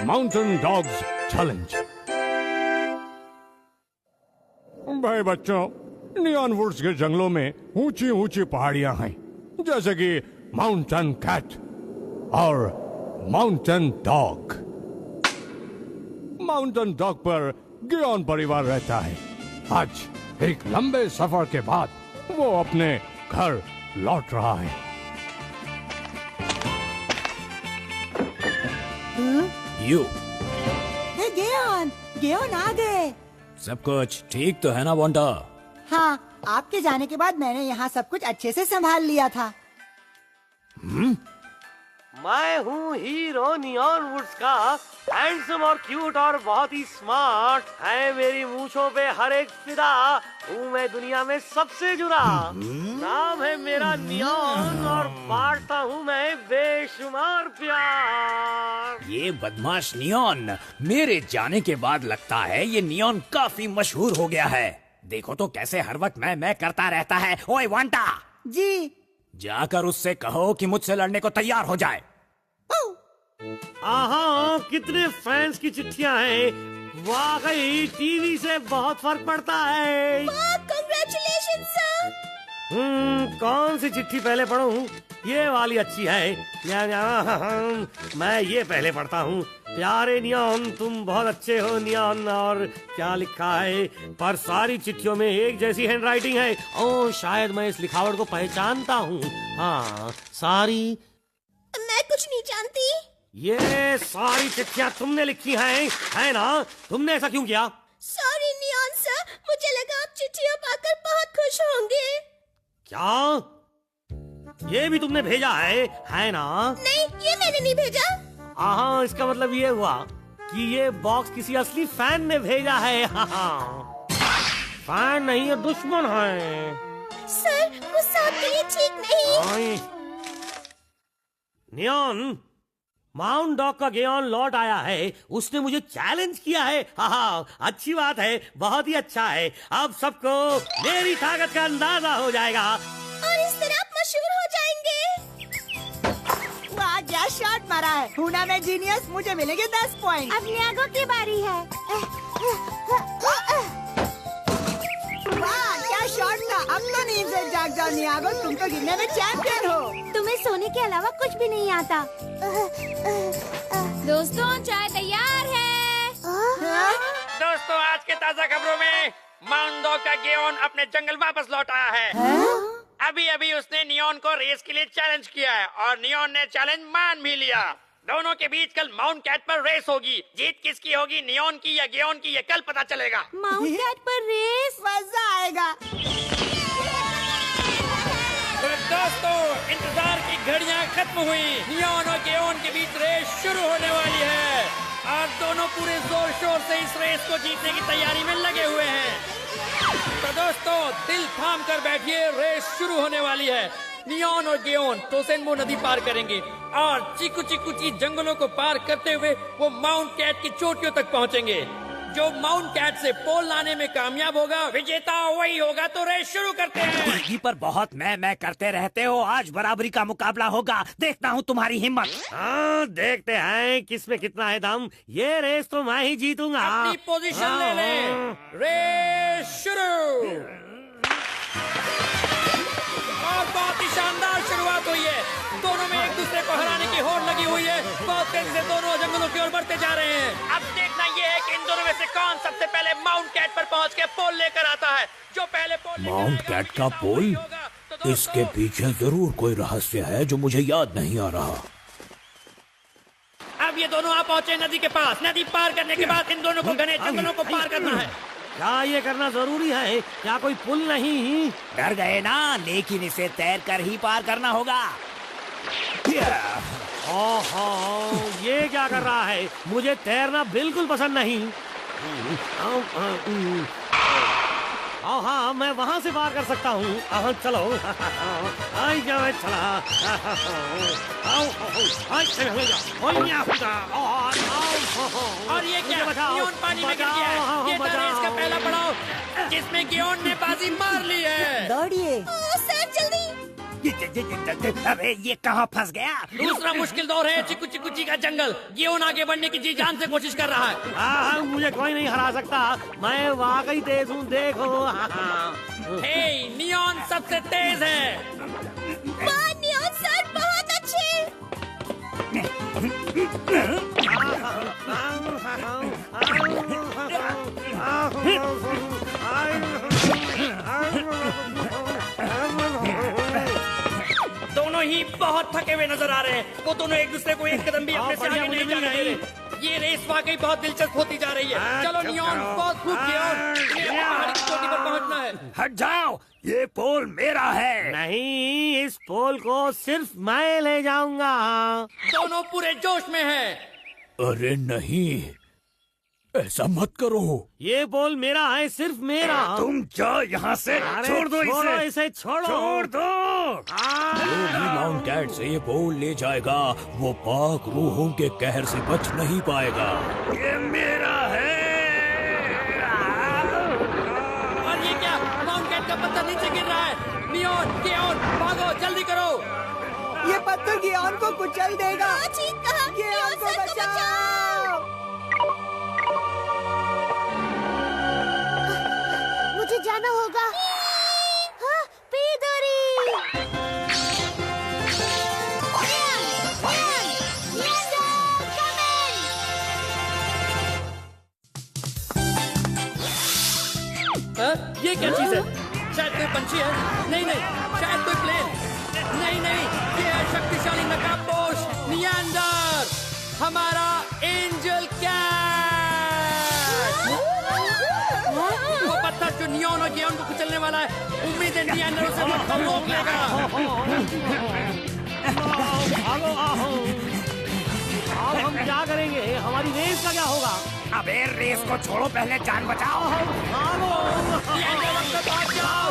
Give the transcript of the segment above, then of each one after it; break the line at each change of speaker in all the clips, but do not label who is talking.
Mountain dogs challenge. भाई बच्चों, neon woods के जंगलों में ऊंची ऊंची पहाड़ियां हैं, जैसे कि माउंटेन कैट और माउंटेन डॉग। माउंटेन डॉग पर गियोन परिवार रहता है। आज एक लंबे सफर के बाद वो अपने घर लौट रहा है।
यू
गियोन आ गए।
सब कुछ ठीक तो है ना वांडा?
हाँ, आपके जाने के बाद मैंने यहाँ सब कुछ अच्छे से संभाल लिया था।
मैं हूँ हीरो नियॉन वुड्स का, हैंडसम और क्यूट और बहुत ही स्मार्ट है। मेरी मूंछों पे हर एक फिदा, हूँ मैं दुनिया में सबसे जुड़ा। नाम है मेरा नियॉन और बांटता हूँ मैं बेशुमार प्यार।
ये बदमाश नियॉन, मेरे जाने के बाद लगता है ये नियॉन काफी मशहूर हो गया है। देखो तो कैसे हर वक्त मैं करता रहता है। ओए वांटा
जी।
जाकर उससे कहो कि मुझसे लड़ने को तैयार हो जाए।
आहा, कितने फैंस की चिट्ठियां हैं। वाकई टीवी से बहुत फर्क पड़ता है।
Congratulation sir.
कौन सी चिट्ठी पहले पढ़ूं? ये वाली अच्छी है। मैं ये पहले पढ़ता हूँ। प्यारे नियॉन, तुम बहुत अच्छे हो नियॉन। और क्या लिखा है? पर सारी चिट्ठियों में एक जैसी हैंडराइटिंग है। ओह, शायद मैं इस लिखावट को पहचानता हूँ। हाँ, सारी।
मैं कुछ नहीं जानती।
ये सारी चिट्ठियाँ तुमने लिखी हैं, है ना? तुमने ऐसा क्यों किया?
सॉरी नियॉन सर, मुझे लगा आप चिट्ठियाँ पाकर बहुत खुश होंगे।
क्या? ये भी तुमने भेजा है ना?
नहीं, ये मैंने नहीं भेजा।
हाँ, इसका मतलब ये हुआ कि ये बॉक्स किसी असली फैन ने भेजा है। फैन नहीं है, दुश्मन है।
सर, गुस्सा आपके लिए ठीक नहीं।
नियॉन, माउंट डॉग का गियोन लौट आया है। उसने मुझे चैलेंज किया है। हाँ, अच्छी बात है, बहुत ही अच्छा है। अब सबको मेरी ताकत का अंदाजा हो जाएगा
और इस तरह आप मशहूर हो जाएंगे। वाह, क्या शॉट मारा है। हूना में जीनियस, मुझे मिलेंगे 10 पॉइंट। अब नियागो की बारी है। वाह, क्या शॉट था। अब तो नींद से जाग जाओ नियागो, तुम तो गिनने में चैंपियन हो। तुम्हें सोने के अलावा कुछ भी नहीं आता।
दोस्तों, चाय तैयार है।
दोस्तों, आज के ताजा खबरों में माउंट डॉग का गियोन अपने जंगल वापस लौट आया है। अभी अभी उसने नियॉन को रेस के लिए चैलेंज किया है और नियॉन ने चैलेंज मान भी लिया। दोनों के बीच कल माउंट कैट पर रेस होगी। जीत किसकी होगी, नियॉन की या गियोन की, ये कल पता चलेगा।
माउंट कैट पर रेस, मजा आएगा।
तो दोस्तों, इंतजार की घड़ियां खत्म हुई। नियॉन और गियोन के बीच रेस शुरू होने वाली है और दोनों पूरे जोर शोर से इस रेस को जीतने की तैयारी में लगे हुए हैं। तो दोस्तों, दिल थाम कर बैठिए, रेस शुरू होने वाली है। नियॉन और गियोन टोसेनबो नदी पार करेंगे और चीकू चीकू ची जंगलों को पार करते हुए वो माउंट कैट की चोटियों तक पहुंचेंगे। जो माउंट कैट से पोल लाने में कामयाब होगा, विजेता वही होगा। तो रेस शुरू करते हैं।
टीवी पर बहुत मैं करते रहते हो। आज बराबरी का मुकाबला होगा, देखता हूँ तुम्हारी हिम्मत।
हाँ, देखते हैं किसमें कितना है दम। ये रेस तो मैं ही जीतूंगा।
अपनी पोजीशन ले लें। रेस शुरू। और बहुत ही शानदार शुरुआत हुई है। दोनों में एक दूसरे को हराने की होड़ लगी हुई है। बहुत तेजी से दोनों जंगलों की ओर बढ़ते जा रहे हैं। अब देखना ये है कि इन दोनों में से कौन सबसे पहले माउंट कैट पर पहुंच के पोल लेकर आता है। जो पहले पोल
माउंट कैट का पोल? इसके पीछे जरूर कोई रहस्य है जो मुझे याद नहीं आ रहा।
अब ये दोनों आ पहुंचे नदी के पास। नदी पार करने के बाद इन दोनों को घने जंगलों को पार करना है।
क्या ये करना जरूरी है? क्या कोई पुल नहीं?
डर गए ना, लेकिन इसे तैर कर ही पार करना होगा।
ओहो, ये क्या कर रहा है? मुझे तैरना बिल्कुल पसंद नहीं। हाँ, मैं वहाँ से पार कर सकता हूँ। चलो। आई जा, मैं चला।
और ये क्या? गियोन पानी में गिर गया है। ये था रेस का पहला पड़ाव जिसमें गियोन ने बाजी मार ली है।
दौड़िए।
सर जल्दी।
अबे ये कहाँ फंस गया?
दूसरा मुश्किल दौर है चिकू चिकू ची का जंगल। गेहूं आगे बढ़ने की जी जान से कोशिश कर रहा है।
हाँ, मुझे कोई नहीं हरा सकता, मैं वाकई तेज हूँ, देखो।
हे, नियॉन सबसे तेज है।
वाह नियॉन सर, बहुत अच्छे।
दोनों ही बहुत थके हुए नजर आ रहे हैं। वो दोनों एक दूसरे को एक कदम भी अपने से आगे नहीं जाने दे रहे। ये रेस वाकई बहुत दिलचस्प होती जा रही है। चलो नियॉन, बहुत खूब किया। पहाड़ी की चोटी पर पहुंचना है।
हट जाओ, ये पोल मेरा है।
नहीं, इस पोल को सिर्फ मैं ले जाऊंगा।
दोनों पूरे जोश में हैं।
अरे नहीं, ऐसा मत करो।
ये पोल मेरा है, सिर्फ मेरा।
तुम जाओ यहाँ से।
अरे
छोड़ दो
छोड़ो
इसे।
इसे, छोड़ो।
छोड़ दो। जो भी माउंट कैट से ये पोल ले जाएगा, वो पाक रूहों के कहर से बच नहीं पाएगा। ये मेरा है।
और ये क्या, माउंट कैट का पत्थर नीचे गिर रहा है। नियॉन, गेहूं, भागो, जल्दी करो।
ये पत्थर गियोन को कुचल देगा। ठीक कहा, गियोन को बचाओ। मुझे जाना होगा। हाँ, पीदरी।
हाँ? ये क्या चीज है? शायद कोई पंछी है। नहीं नहीं, शायद कोई प्लेन। नहीं नहीं, ये है शक्तिशाली नकाबपोश नियांडर, हमारा एंजल कैट। वो पत्थर जो नियॉन और गेहूं को कुचलने वाला है, उम्मीद है नियांडर उसे रोक लेगा।
भागो, आओ। अब हम क्या करेंगे? हमारी रेस का क्या होगा?
अबे रेस को छोड़ो, पहले जान बचाओ।
भागो।
नियांडर, अब तक भाग जाओ।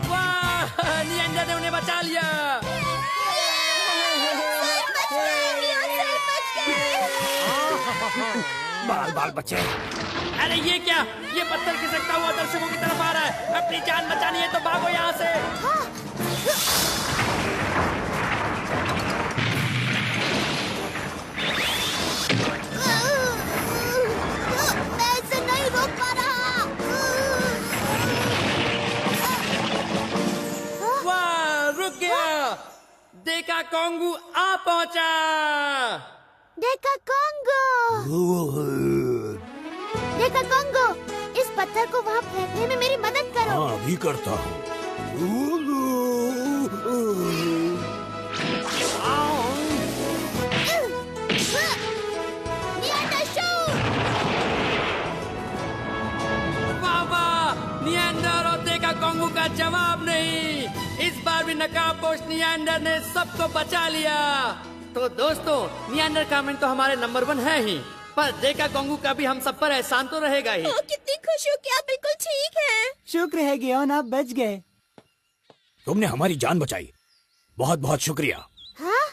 वाह, नियांडर ने उन्हें बचा लिया।
बाल बाल बचे।
अरे ये क्या, ये पत्थर खिसकता हुआ दर्शकों की तरफ आ रहा है। अपनी जान बचानी है तो भागो यहाँ से।
मैं इसे नहीं रोक पा रहा।
वाह, रुक गया। देखा कोंगू आ पहुंचा।
देखा कोंगो, देखा कोंगो, इस पत्थर को वहाँ फेंकने में मेरी मदद करो।
हाँ, अभी करता हूँ।
वाह वाह, नियांडर और देखा कोंगू का जवाब नहीं। इस बार भी नकाबपोश नियांडर ने सबको बचा लिया। तो दोस्तों, नियांडर कमेंट तो हमारे नंबर 1 है ही, पर देखा कोंगू का भी हम सब पर एहसान तो रहेगा ही।
कितनी खुशी हूँ कि आप बिल्कुल ठीक हैं। शुक्र है गियोन, आप बच गए।
तुमने हमारी जान बचाई, बहुत बहुत शुक्रिया।
हाँ?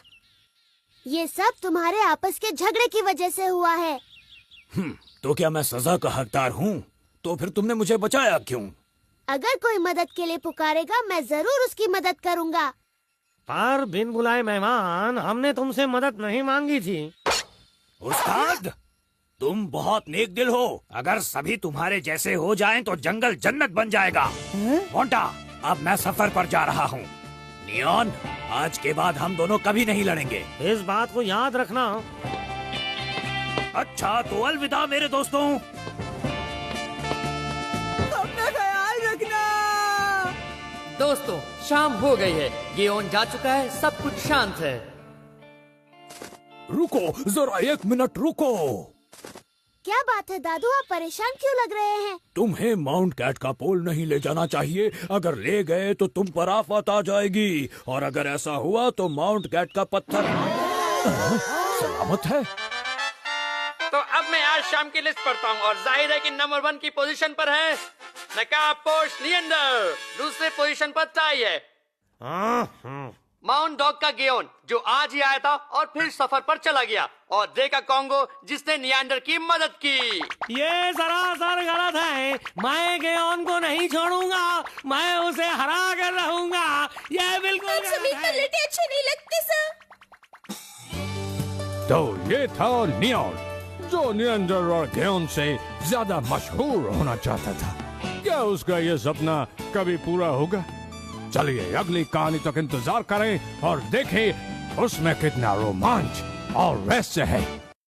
ये सब तुम्हारे आपस के झगड़े की वजह से हुआ है।
तो क्या मैं सजा का हकदार हूँ? तो फिर तुमने मुझे बचाया क्यों?
अगर कोई मदद के लिए पुकारेगा, मैं जरूर उसकी मदद करूँगा।
पर बिन बुलाए मेहमान, हमने तुमसे मदद नहीं मांगी थी।
उस्ताद, तुम बहुत नेक दिल हो। अगर सभी तुम्हारे जैसे हो जाएं तो जंगल जन्नत बन जाएगा। मोंटा, अब मैं सफर पर जा रहा हूँ। नियॉन, आज के बाद हम दोनों कभी नहीं लड़ेंगे।
इस बात को याद रखना।
अच्छा, तो अलविदा मेरे दोस्तों।
अपना ख्याल रखना।
दोस्तों, शाम हो गई है, गेहूं जा चुका है, सब कुछ शांत है।
रुको, जरा 1 मिनट रुको।
क्या बात है दादू, आप परेशान क्यों लग रहे हैं?
तुम्हें माउंट कैट का पोल नहीं ले जाना चाहिए। अगर ले गए तो तुम पर आफत आ जाएगी, और अगर ऐसा हुआ तो माउंट कैट का पत्थर सलामत है।
तो अब मैं आज शाम की लिस्ट पढ़ता हूँ, और जाहिर है कि नंबर 1 की पोजीशन पर है नकाबपोश नियांडर, दूसरे पोजीशन पर टाई है।
माउंट डॉग का गेओन जो आज ही आया था और फिर सफर पर चला गया, और ड्रे का कॉन्गो जिसने नियांडर की मदद की।
ये सरासर गलत है। मैं गेओन को नहीं छोड़ूंगा, मैं उसे हरा कर रहूंगा। ये बिल्कुल गलत है।
अच्छे नहीं लगते सर।
तो ये था नियॉन, जो नियंडर और गेओन से ज्यादा मशहूर होना चाहता था। क्या उसका ये सपना कभी पूरा होगा? चलिए अगली कहानी तक इंतजार करें और देखें उसमें कितना रोमांच और रहस्य है।